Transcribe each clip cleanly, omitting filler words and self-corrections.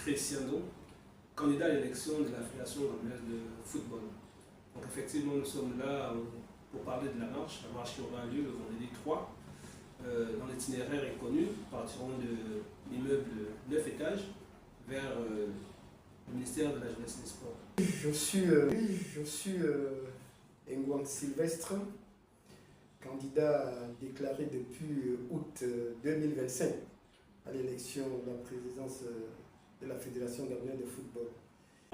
Dimitri Siando, candidat à l'élection de la Fédération gabonnaise de football. Donc effectivement, nous sommes là pour parler de la marche qui aura lieu le vendredi 3. Dans l'itinéraire est connu, nous partirons de l'immeuble 9 étages vers le ministère de la Jeunesse et des Sports. Je suis Ngouang Sylvestre, candidat déclaré depuis août 2025 à l'élection de la présidence de la Fédération gabonaise de football.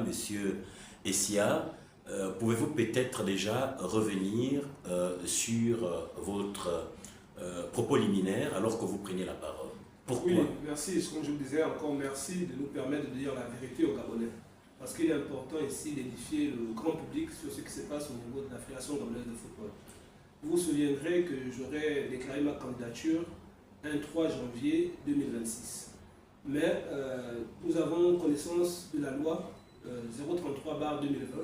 Monsieur Essia, pouvez-vous peut-être déjà revenir sur votre propos liminaire alors que vous preniez la parole? Pourquoi? Oui, merci. Comme je vous disais encore, merci de nous permettre de dire la vérité aux Gabonais. Parce qu'il est important ici d'édifier le grand public sur ce qui se passe au niveau de la Fédération gabonaise de football. Vous vous souviendrez que j'aurais déclaré ma candidature un 3 janvier 2026. Mais nous avons connaissance de la loi 033/2020.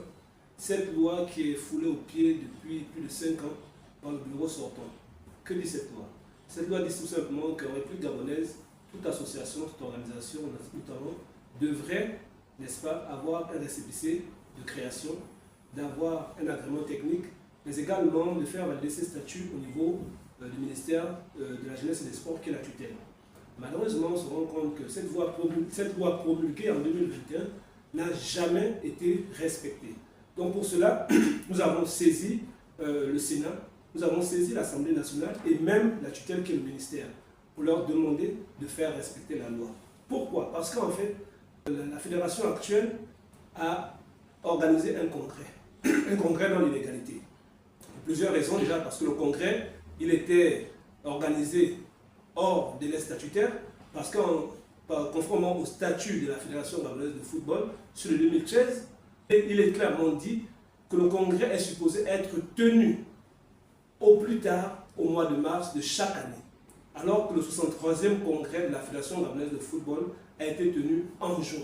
Cette loi qui est foulée aux pieds depuis plus de 5 ans par le bureau sortant. Que dit cette loi? Cette loi dit tout simplement qu'en République gabonaise, toute association, toute organisation, notamment, devrait, n'est-ce pas, avoir un récépissé de création, d'avoir un agrément technique, mais également de faire valider ses statuts au niveau du ministère de la Jeunesse et des Sports qui est la tutelle. Malheureusement, on se rend compte que cette loi promulguée en 2021 n'a jamais été respectée. Donc pour cela, nous avons saisi le Sénat, nous avons saisi l'Assemblée nationale et même la tutelle qui est le ministère pour leur demander de faire respecter la loi. Pourquoi? Parce qu'en fait, la fédération actuelle a organisé un congrès dans l'illégalité. Plusieurs raisons déjà, parce que le congrès, il était organisé hors délai statutaire, parce que conformément au statut de la Fédération gabonaise de football sur le 2013, il est clairement dit que le congrès est supposé être tenu au plus tard au mois de mars de chaque année, alors que le 63e congrès de la Fédération gabonaise de football a été tenu en juin.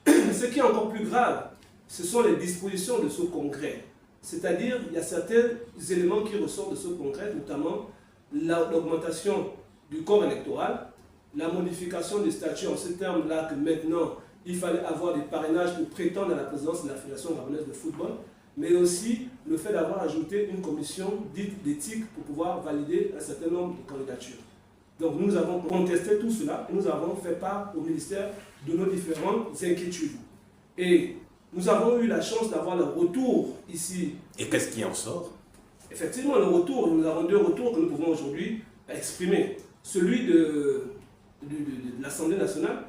Ce qui est encore plus grave, ce sont les dispositions de ce congrès. C'est-à-dire, il y a certains éléments qui ressortent de ce congrès, notamment l'augmentation du corps électoral, la modification des statuts en ces termes-là que maintenant, il fallait avoir des parrainages pour prétendre à la présidence de la Fédération gabonaise de football, mais aussi le fait d'avoir ajouté une commission dite d'éthique pour pouvoir valider un certain nombre de candidatures. Donc nous avons contesté tout cela et nous avons fait part au ministère de nos différentes inquiétudes. Et nous avons eu la chance d'avoir le retour ici. Et qu'est-ce qui en sort? Effectivement, le retour, nous avons deux retours que nous pouvons aujourd'hui exprimer. Celui de l'Assemblée nationale,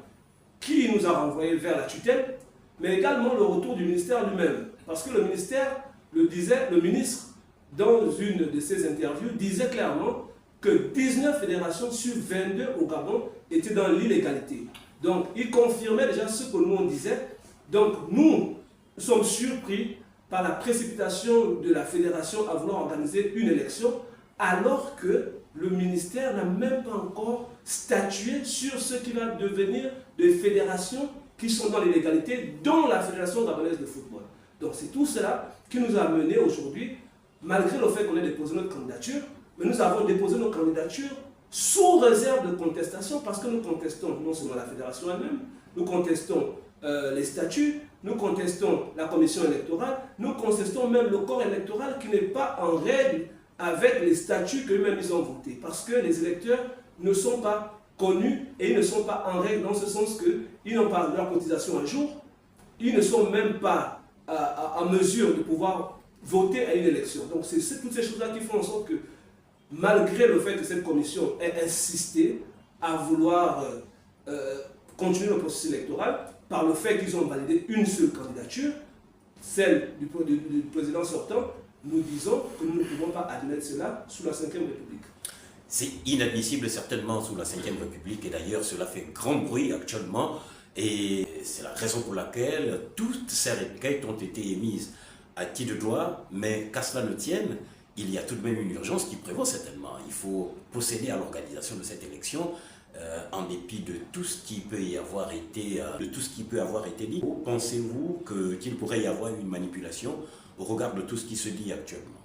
qui nous a renvoyé vers la tutelle, mais également le retour du ministère lui-même. Parce que le ministère le disait, le ministre, dans une de ses interviews, disait clairement que 19 fédérations sur 22 au Gabon étaient dans l'illégalité. Donc, il confirmait déjà ce que nous on disait. Donc, nous sommes surpris par la précipitation de la fédération à vouloir organiser une élection, alors que le ministère n'a même pas encore statué sur ce qui va devenir des fédérations qui sont dans l'illégalité, dont la Fédération gabonaise de football. Donc c'est tout cela qui nous a menés aujourd'hui, malgré le fait qu'on ait déposé notre candidature, mais nous avons déposé nos candidatures sous réserve de contestation, parce que nous contestons non seulement la fédération elle-même, nous contestons les statuts, nous contestons la commission électorale, nous contestons même le corps électoral qui n'est pas en règle avec les statuts qu'eux-mêmes ils ont votés, parce que les électeurs ne sont pas connus et ils ne sont pas en règle dans ce sens qu'ils n'ont pas leur cotisation à jour, ils ne sont même pas en mesure de pouvoir voter à une élection. Donc c'est toutes ces choses-là qui font en sorte que, malgré le fait que cette commission ait insisté à vouloir continuer le processus électoral, par le fait qu'ils ont validé une seule candidature, celle du président sortant, nous disons que nous ne pouvons pas admettre cela sous la Ve République. C'est inadmissible certainement sous la Ve République, et d'ailleurs cela fait grand bruit actuellement, et c'est la raison pour laquelle toutes ces requêtes ont été émises à qui de droit, mais qu'à cela ne tienne, il y a tout de même une urgence qui prévaut certainement. Il faut procéder à l'organisation de cette élection en dépit de tout ce qui peut y avoir été, dit. Pensez-vous qu'il pourrait y avoir une manipulation au regard de tout ce qui se dit actuellement?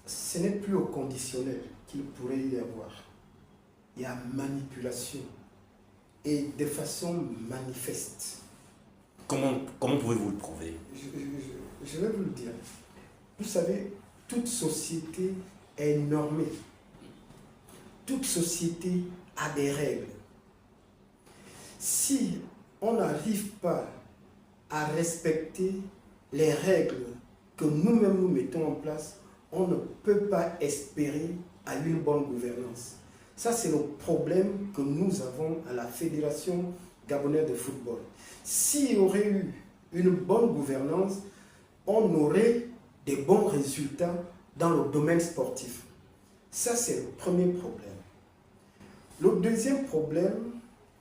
Ce n'est plus au conditionnel qu'il pourrait y avoir. Il y a manipulation. et de façon manifeste. Comment pouvez-vous le prouver? Je vais vous le dire. Vous savez, toute société est normée. Toute société a des règles. Si on n'arrive pas à respecter les règles que nous-mêmes nous mettons en place, on ne peut pas espérer à une bonne gouvernance. Ça, c'est le problème que nous avons à la Fédération gabonaise de football. S'il y aurait eu une bonne gouvernance, on aurait des bons résultats dans le domaine sportif. Ça, c'est le premier problème. Le deuxième problème,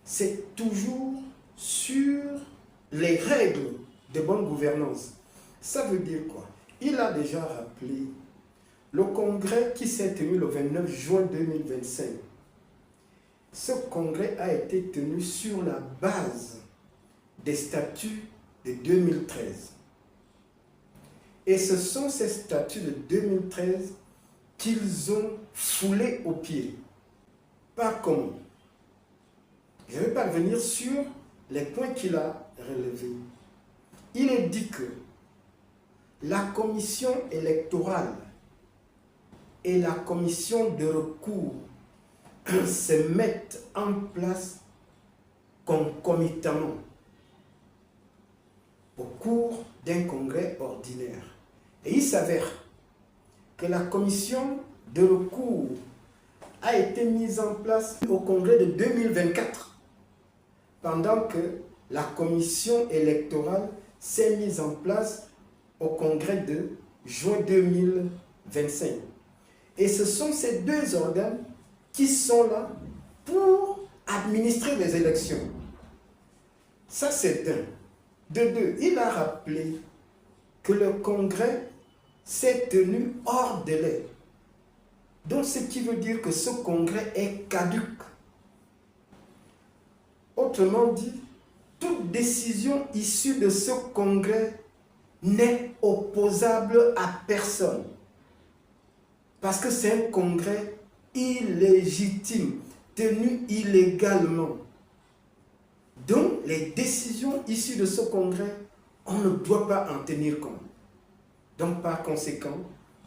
c'est toujours sur les règles de bonne gouvernance. Ça veut dire quoi? Il a déjà rappelé le congrès qui s'est tenu le 29 juin 2025. Ce congrès a été tenu sur la base des statuts de 2013. Et ce sont ces statuts de 2013 qu'ils ont foulés aux pieds. Par comment? Je ne vais pas revenir sur les points qu'il a relevés. Il est dit que la commission électorale et la commission de recours se mettent en place concomitamment au cours d'un congrès ordinaire. Et il s'avère que la commission de recours a été mise en place au congrès de 2024, pendant que la commission électorale s'est mise en place au congrès de juin 2025. Et ce sont ces deux organes qui sont là pour administrer les élections. Ça, c'est un. De deux, il a rappelé que le congrès s'est tenu hors délai. Donc, ce qui veut dire que ce congrès est caduc. Autrement dit, toute décision issue de ce congrès n'est opposable à personne. Parce que c'est un congrès illégitime, tenu illégalement. Donc, les décisions issues de ce congrès, on ne doit pas en tenir compte. Donc, par conséquent,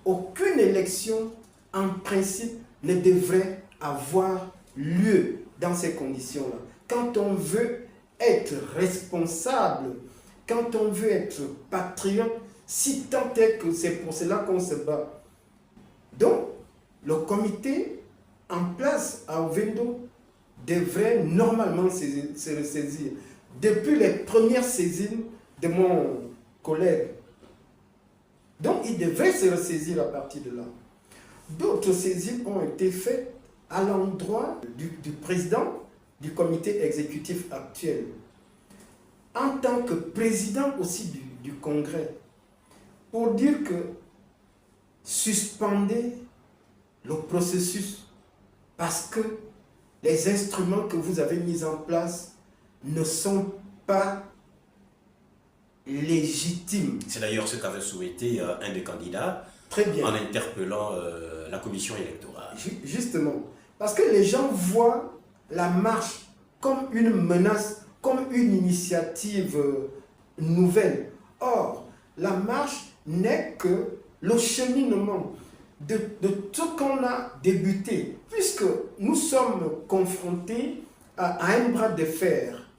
aucune élection, en principe, ne devrait avoir lieu dans ces conditions-là. Quand on veut être responsable, quand on veut être patriote, si tant est que c'est pour cela qu'on se bat. Donc, le comité en place à Ovendo devrait normalement se ressaisir. Depuis les premières saisines de mon collègue. Donc, il devrait se ressaisir à partir de là. D'autres saisines ont été faites à l'endroit du président du comité exécutif actuel. En tant que président aussi du congrès, pour dire que suspendez le processus parce que les instruments que vous avez mis en place ne sont pas légitimes. C'est d'ailleurs ce qu'avait souhaité un des candidats. Très bien. En interpellant la commission électorale. Justement, parce que les gens voient la marche comme une menace, comme une initiative nouvelle. Or, la marche n'est que le cheminement de tout qu'on a débuté, puisque nous sommes confrontés à un bras de fer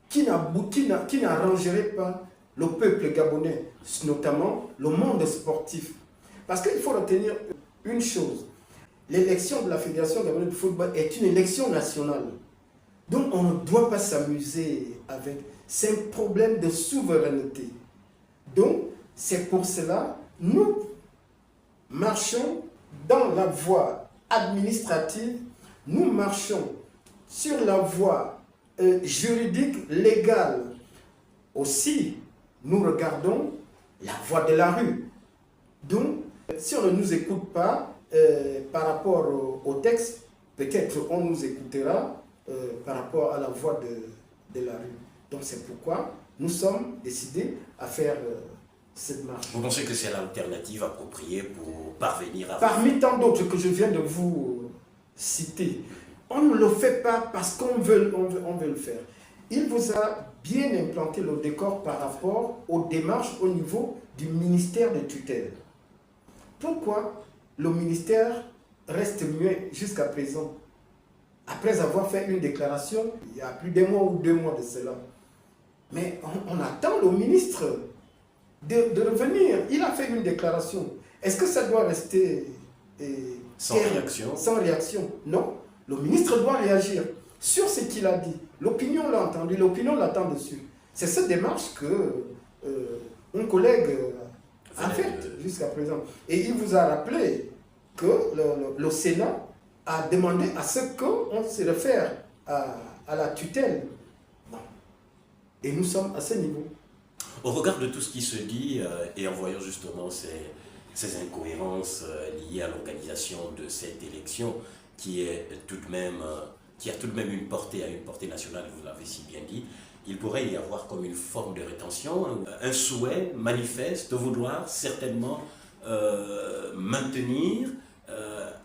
qui n'arrangerait pas le peuple gabonais, notamment le monde sportif. Parce qu'il faut retenir une chose, l'élection de la Fédération gabonaise de football est une élection nationale. Donc on ne doit pas s'amuser avec. C'est un problème de souveraineté. Donc c'est pour cela nous marchons dans la voie administrative, nous marchons sur la voie juridique, légale. Aussi, nous regardons la voie de la rue. Donc, si on ne nous écoute pas par rapport au texte, peut-être on nous écoutera par rapport à la voie de la rue. Donc c'est pourquoi nous sommes décidés à faire cette marche. Vous pensez que c'est l'alternative appropriée pour parvenir à... Parmi tant d'autres que je viens de vous citer, On ne le fait pas parce qu'on veut, on veut le faire. Il vous a bien implanté le décor par rapport aux démarches au niveau du ministère de tutelle. Pourquoi le ministère reste muet jusqu'à présent, après avoir fait une déclaration il y a plus d'un mois ou 2 mois de cela? Mais on attend le ministre de revenir. Il a fait une déclaration. Est-ce que ça doit rester sans réaction? Sans réaction? Non. Le ministre doit réagir sur ce qu'il a dit. L'opinion l'a entendu, l'opinion l'attend dessus. C'est cette démarche que un collègue a faite jusqu'à présent. Et il vous a rappelé que le Sénat a demandé à ce qu'on se réfère à la tutelle. Bon. Et nous sommes à ce niveau. Au regard de tout ce qui se dit et en voyant justement ces incohérences liées à l'organisation de cette élection qui a tout de même une portée nationale, vous l'avez si bien dit, il pourrait y avoir comme une forme de rétention, un souhait manifeste de vouloir certainement maintenir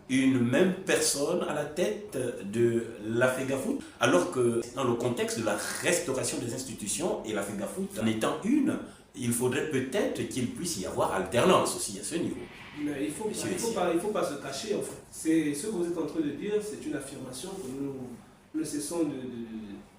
une même personne à la tête de la FEGAFOOT, alors que dans le contexte de la restauration des institutions et la FEGAFOOT en étant une, il faudrait peut-être qu'il puisse y avoir alternance aussi à ce niveau. Mais il faut pas se cacher en fait. C'est ce que vous êtes en train de dire, c'est une affirmation que nous ne cessons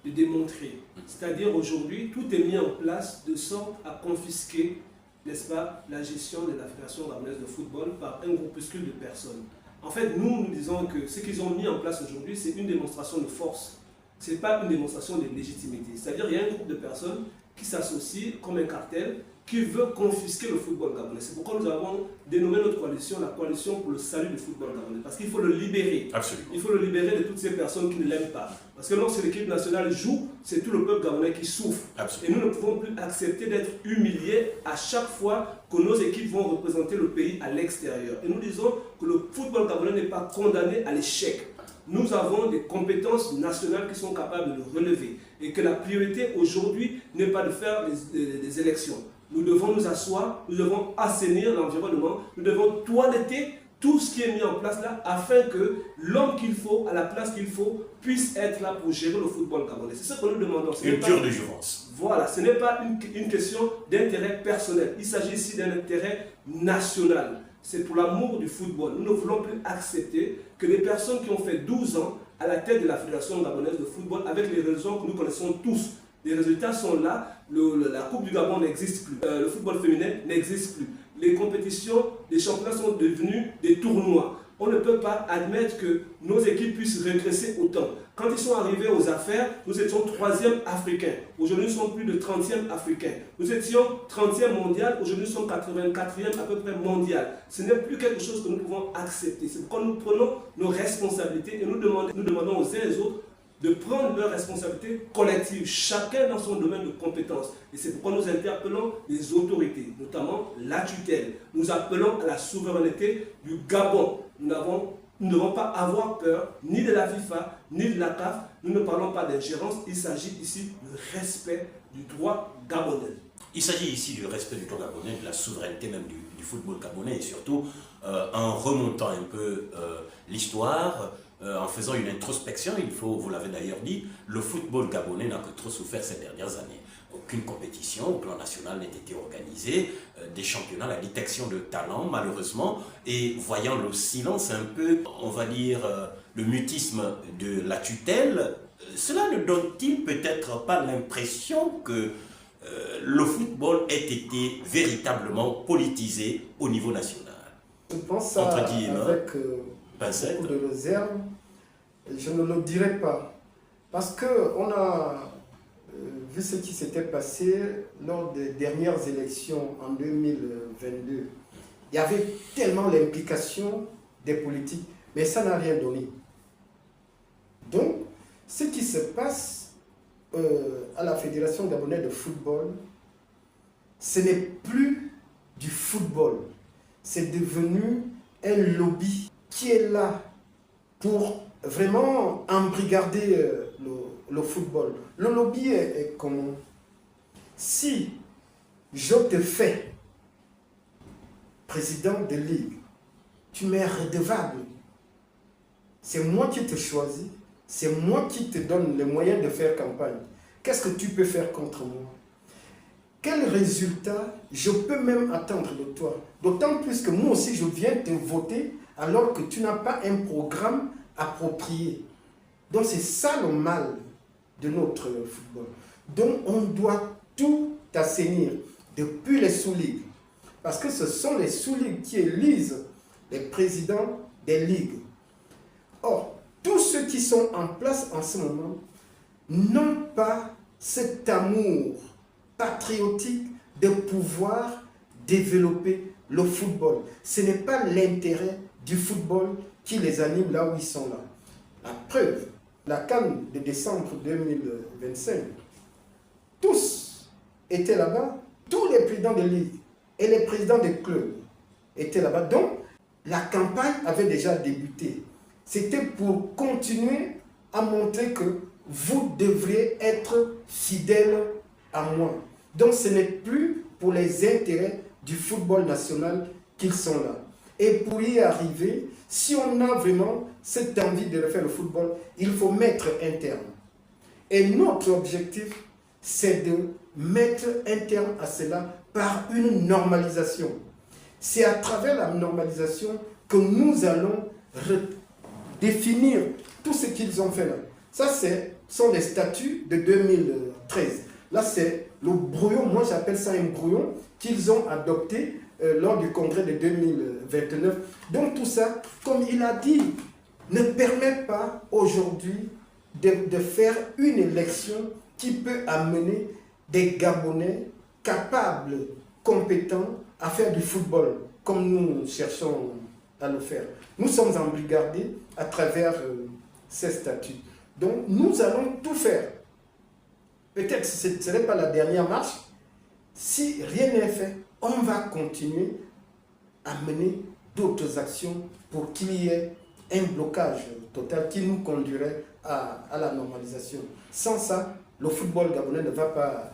de démontrer. C'est-à-dire aujourd'hui, tout est mis en place de sorte à confisquer, n'est-ce pas, la gestion de la Fédération gabonaise de football par un groupuscule de personnes. En fait, nous disons que ce qu'ils ont mis en place aujourd'hui, c'est une démonstration de force. Ce n'est pas une démonstration de légitimité. C'est-à-dire qu'il y a un groupe de personnes qui s'associent comme un cartel qui veut confisquer le football gabonais. C'est pourquoi nous avons dénommé notre coalition la coalition pour le salut du football gabonais. Parce qu'il faut le libérer. Absolument. Il faut le libérer de toutes ces personnes qui ne l'aiment pas. Parce que lorsque l'équipe nationale joue, c'est tout le peuple gabonais qui souffre. Absolument. Et nous ne pouvons plus accepter d'être humiliés à chaque fois que nos équipes vont représenter le pays à l'extérieur. Et nous disons que le football gabonais n'est pas condamné à l'échec. Nous avons des compétences nationales qui sont capables de le relever. Et que la priorité aujourd'hui n'est pas de faire des élections. Nous devons nous asseoir, nous devons assainir l'environnement, nous devons toiletter tout ce qui est mis en place là, afin que l'homme qu'il faut, à la place qu'il faut, puisse être là pour gérer le football gabonais. C'est ce que nous demandons. Une cure de jouvence. Voilà, ce n'est pas une question d'intérêt personnel. Il s'agit ici d'un intérêt national. C'est pour l'amour du football. Nous ne voulons plus accepter que les personnes qui ont fait 12 ans à la tête de la Fédération gabonaise de football, avec les raisons que nous connaissons tous, les résultats sont là, la Coupe du Gabon n'existe plus, le football féminin n'existe plus. Les compétitions, les championnats sont devenus des tournois. On ne peut pas admettre que nos équipes puissent régresser autant. Quand ils sont arrivés aux affaires, nous étions 3e africain. Aujourd'hui, nous sommes plus de 30e africain. Nous étions 30e mondial. Aujourd'hui, nous sommes 84e à peu près mondial. Ce n'est plus quelque chose que nous pouvons accepter. C'est pourquoi nous prenons nos responsabilités et nous demandons aux uns et aux autres de prendre leurs responsabilités collectives, chacun dans son domaine de compétences. Et c'est pourquoi nous interpellons les autorités, notamment la tutelle. Nous appelons à la souveraineté du Gabon. Nous ne devons pas avoir peur ni de la FIFA, ni de la CAF. Nous ne parlons pas d'ingérence. Il s'agit ici du respect du droit gabonais. Il s'agit ici du respect du droit gabonais, de la souveraineté même du football gabonais et surtout en remontant un peu l'histoire, en faisant une introspection, vous l'avez d'ailleurs dit, le football gabonais n'a que trop souffert ces dernières années. Aucune compétition au plan national n'a été organisée, des championnats, la détection de talents malheureusement, et voyant le silence un peu, on va dire, le mutisme de la tutelle, cela ne donne-t-il peut-être pas l'impression que le football ait été véritablement politisé au niveau national? Je pense ça avec beaucoup de réserve. Je ne le dirai pas. Parce qu'on a vu ce qui s'était passé lors des dernières élections en 2022. Il y avait tellement l'implication des politiques, mais ça n'a rien donné. Donc, ce qui se passe à la Fédération gabonaise de football, ce n'est plus du football. C'est devenu un lobby qui est là pour vraiment embrigader le football. Le lobby est comment? Si je te fais président de ligue, tu m'es redevable. C'est moi qui te choisis, c'est moi qui te donne les moyens de faire campagne. Qu'est-ce que tu peux faire contre moi? Quel résultat je peux même attendre de toi? D'autant plus que moi aussi, je viens te voter alors que tu n'as pas un programme approprié. Donc c'est ça le mal de notre football. Donc on doit tout assainir depuis les sous-ligues. Parce que ce sont les sous-ligues qui élisent les présidents des ligues. Or, tous ceux qui sont en place en ce moment n'ont pas cet amour patriotique de pouvoir développer le football. Ce n'est pas l'intérêt du football qui les anime là où ils sont là. La preuve, la CAN de décembre 2025, tous étaient là-bas, tous les présidents de ligue et les présidents des clubs étaient là-bas. Donc, la campagne avait déjà débuté. C'était pour continuer à montrer que vous devriez être fidèles à moi. Donc ce n'est plus pour les intérêts du football national qu'ils sont là. Et pour y arriver, si on a vraiment cette envie de refaire le football, il faut mettre un terme. Et notre objectif, c'est de mettre un terme à cela par une normalisation. C'est à travers la normalisation que nous allons définir tout ce qu'ils ont fait là. Ça, sont les statuts de 2013. Là, c'est le brouillon, moi j'appelle ça un brouillon, qu'ils ont adopté lors du congrès de 2029. Donc tout ça, comme il a dit, ne permet pas aujourd'hui de faire une élection qui peut amener des Gabonais capables, compétents à faire du football, comme nous cherchons à le faire. Nous sommes embrigadés à travers ces statuts. Donc nous allons tout faire. Peut-être que ce n'est pas la dernière marche. Si rien n'est fait, on va continuer à mener d'autres actions pour qu'il y ait un blocage total qui nous conduirait à la normalisation. Sans ça, le football gabonais ne va pas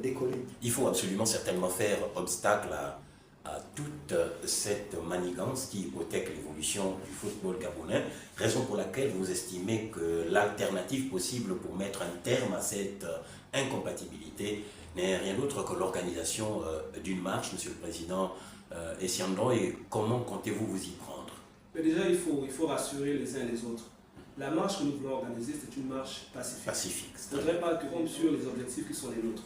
décoller. Il faut absolument certainement faire obstacle à toute cette manigance qui hypothèque l'évolution du football gabonais, raison pour laquelle vous estimez que l'alternative possible pour mettre un terme à cette incompatibilité n'est rien d'autre que l'organisation d'une marche, Monsieur le Président Essiandon, et comment comptez-vous vous y prendre? Mais déjà, il faut rassurer les uns et les autres. La marche que nous voulons organiser, c'est une marche pacifique. Il ne faudrait pas que rompre sur les objectifs qui sont les nôtres.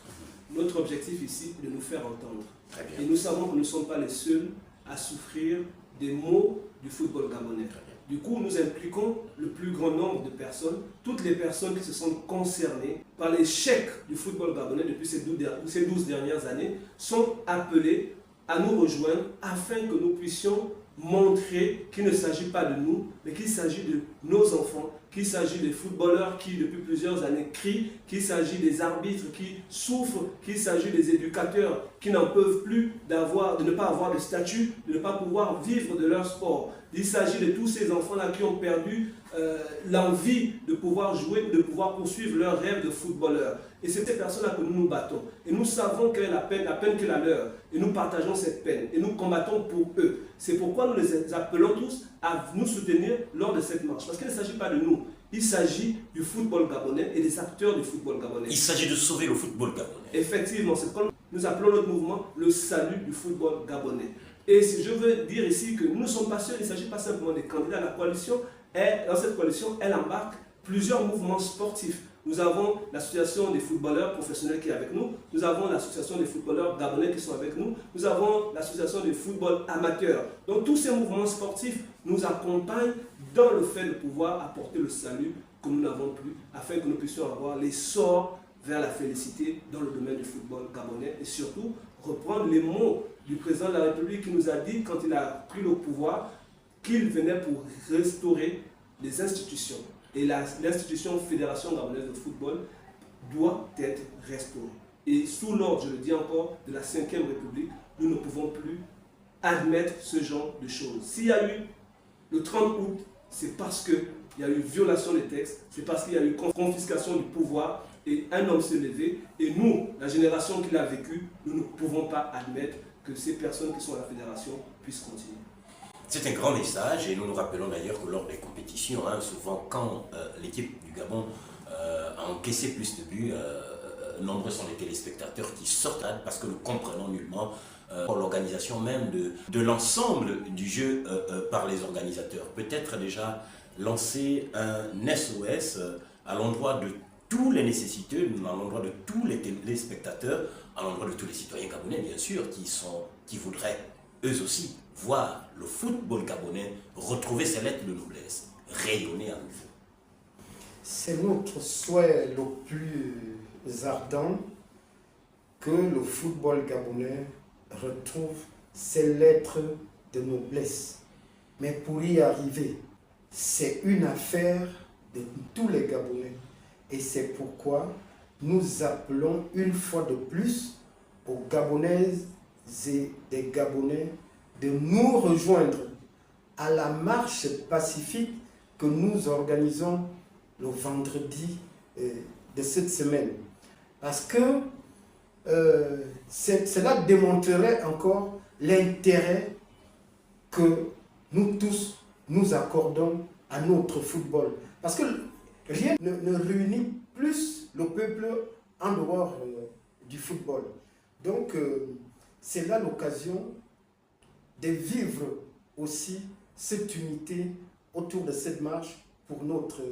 Notre objectif ici est de nous faire entendre. Et nous savons que nous ne sommes pas les seuls à souffrir des maux du football gabonais. Du coup, nous impliquons le plus grand nombre de personnes, toutes les personnes qui se sentent concernées par l'échec du football gabonais depuis ces 12 dernières années sont appelées à nous rejoindre afin que nous puissions montrer qu'il ne s'agit pas de nous, mais qu'il s'agit de nos enfants, qu'il s'agit des footballeurs qui depuis plusieurs années crient, qu'il s'agit des arbitres qui souffrent, qu'il s'agit des éducateurs qui n'en peuvent plus de ne pas avoir de statut, de ne pas pouvoir vivre de leur sport. Il s'agit de tous ces enfants-là qui ont perdu l'envie de pouvoir jouer, de pouvoir poursuivre leur rêve de footballeur. Et c'est ces personnes-là que nous nous battons. Et nous savons quelle est la peine qui est la leur. Et nous partageons cette peine. Et nous combattons pour eux. C'est pourquoi nous les appelons tous à nous soutenir lors de cette marche. Parce qu'il ne s'agit pas de nous. Il s'agit du football gabonais et des acteurs du football gabonais. Il s'agit de sauver le football gabonais. Effectivement, c'est comme nous appelons notre mouvement le salut du football gabonais. Et si je veux dire ici que nous ne sommes pas seuls, il ne s'agit pas simplement des candidats. La coalition, dans cette coalition, elle embarque plusieurs mouvements sportifs. Nous avons l'association des footballeurs professionnels qui est avec nous. Nous avons l'association des footballeurs gabonais qui sont avec nous. Nous avons l'association des football amateurs. Donc tous ces mouvements sportifs nous accompagnent dans le fait de pouvoir apporter le salut que nous n'avons plus, afin que nous puissions avoir l'essor vers la félicité dans le domaine du football gabonais et surtout reprendre les mots du président de la République qui nous a dit quand il a pris le pouvoir qu'il venait pour restaurer les institutions. Et l'institution Fédération gabonaise de football doit être restaurée. Et sous l'ordre, je le dis encore, de la 5e République, nous ne pouvons plus admettre ce genre de choses. S'il y a eu le 30 août, c'est parce qu'il y a eu violation des textes, c'est parce qu'il y a eu confiscation du pouvoir et un homme s'est levé. Et nous, la génération qui l'a vécu, nous ne pouvons pas admettre que ces personnes qui sont à la fédération puissent continuer. C'est un grand message et nous nous rappelons d'ailleurs que lors des compétitions, souvent quand l'équipe du Gabon a encaissé plus de buts, nombreux sont les téléspectateurs qui sortent parce que nous comprenons nullement l'organisation même de l'ensemble du jeu par les organisateurs. Peut-être déjà lancer un SOS à l'endroit de tous les nécessiteux, à l'endroit de tous les téléspectateurs, à l'endroit de tous les citoyens gabonais bien sûr, qui voudraient eux aussi voir le football gabonais retrouver ses lettres de noblesse, rayonner à nouveau. C'est notre souhait le plus ardent que le football gabonais retrouve ses lettres de noblesse. Mais pour y arriver, c'est une affaire de tous les Gabonais. Et c'est pourquoi nous appelons une fois de plus aux Gabonaises et des Gabonais de nous rejoindre à la marche pacifique que nous organisons le vendredi de cette semaine. Parce que cela démontrerait encore l'intérêt que nous tous nous accordons à notre football. Parce que rien ne réunit plus le peuple en dehors du football. Donc, c'est là l'occasion de vivre aussi cette unité autour de cette marche pour notre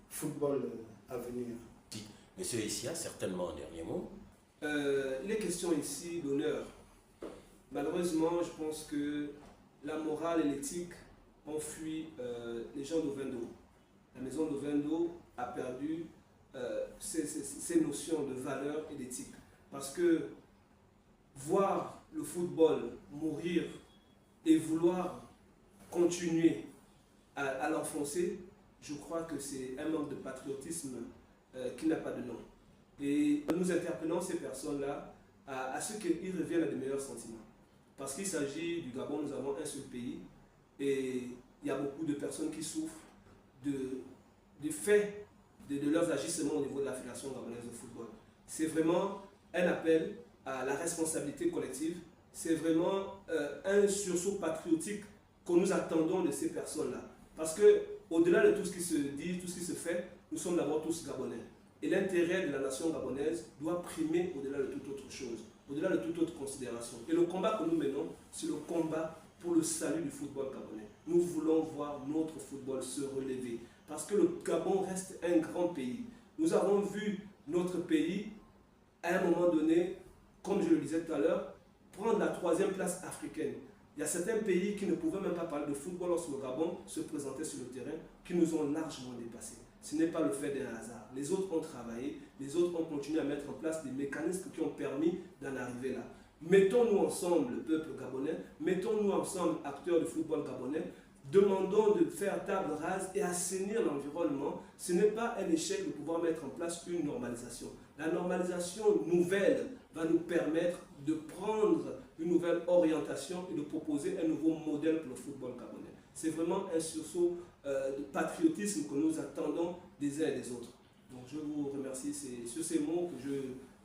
football à venir. Monsieur Essia, certainement un dernier mot. Il est question ici d'honneur. Malheureusement, je pense que la morale et l'éthique ont fui les gens d'Ovendo. La maison d'Ovendo a perdu ces notions de valeur et d'éthique. Parce que voir le football mourir et vouloir continuer à l'enfoncer, je crois que c'est un manque de patriotisme qui n'a pas de nom. Et nous interpellons ces personnes-là à ce qu'ils reviennent à de meilleurs sentiments. Parce qu'il s'agit du Gabon, nous avons un seul pays et il y a beaucoup de personnes qui souffrent du fait de leurs agissements au niveau de la Fédération gabonaise de football. C'est vraiment un appel à la responsabilité collective, c'est vraiment un sursaut patriotique que nous attendons de ces personnes-là. Parce qu'au-delà de tout ce qui se dit, tout ce qui se fait, nous sommes d'abord tous Gabonais. Et l'intérêt de la nation gabonaise doit primer au-delà de toute autre chose, au-delà de toute autre considération. Et le combat que nous menons, c'est le combat pour le salut du football gabonais. Nous voulons voir notre football se relever. Parce que le Gabon reste un grand pays. Nous avons vu notre pays, à un moment donné, comme je le disais tout à l'heure, prendre la 3e place africaine. Il y a certains pays qui ne pouvaient même pas parler de football lorsque le Gabon se présentait sur le terrain, qui nous ont largement dépassés. Ce n'est pas le fait d'un hasard. Les autres ont travaillé, les autres ont continué à mettre en place des mécanismes qui ont permis d'en arriver là. Mettons-nous ensemble, le peuple gabonais, mettons-nous ensemble, acteurs du football gabonais, demandons de faire table rase et assainir l'environnement. Ce n'est pas un échec de pouvoir mettre en place une normalisation. La normalisation nouvelle va nous permettre de prendre une nouvelle orientation et de proposer un nouveau modèle pour le football gabonais. C'est vraiment un sursaut de patriotisme que nous attendons des uns et des autres. Donc je vous remercie. C'est sur ces mots que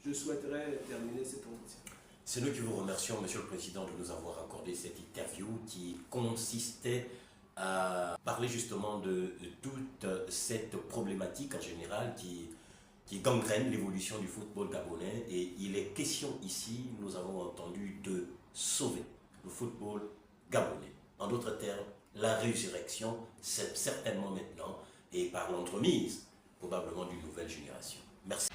je souhaiterais terminer cet entretien. C'est nous qui vous remercions, Monsieur le Président, de nous avoir accordé cette interview qui consistait à parler justement de toute cette problématique en général qui gangrène l'évolution du football gabonais. Et il est question ici, nous avons entendu, de sauver le football gabonais. En d'autres termes, la résurrection, c'est certainement maintenant, et par l'entremise probablement d'une nouvelle génération. Merci.